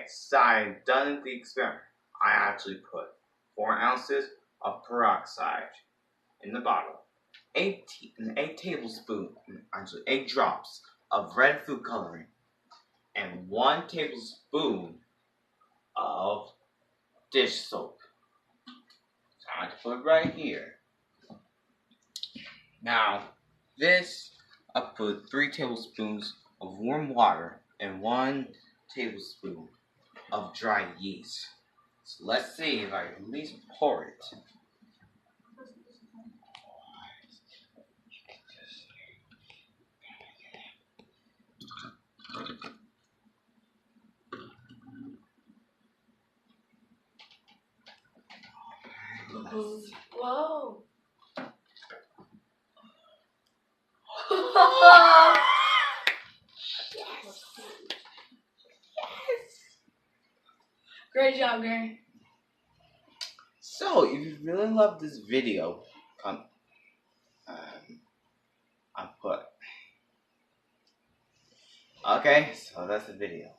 so I've done the experiment. I actually put 4 ounces of peroxide in the bottle, 8 drops of red food coloring, and 1 tablespoon of dish soap. So I have to put it right here. Now, I put 3 tablespoons of warm water and 1 tablespoon of dry yeast. So let's see if I can at least pour it. Whoa. Yes. Great job, Gary. So, if you really love this video, okay, so that's the video.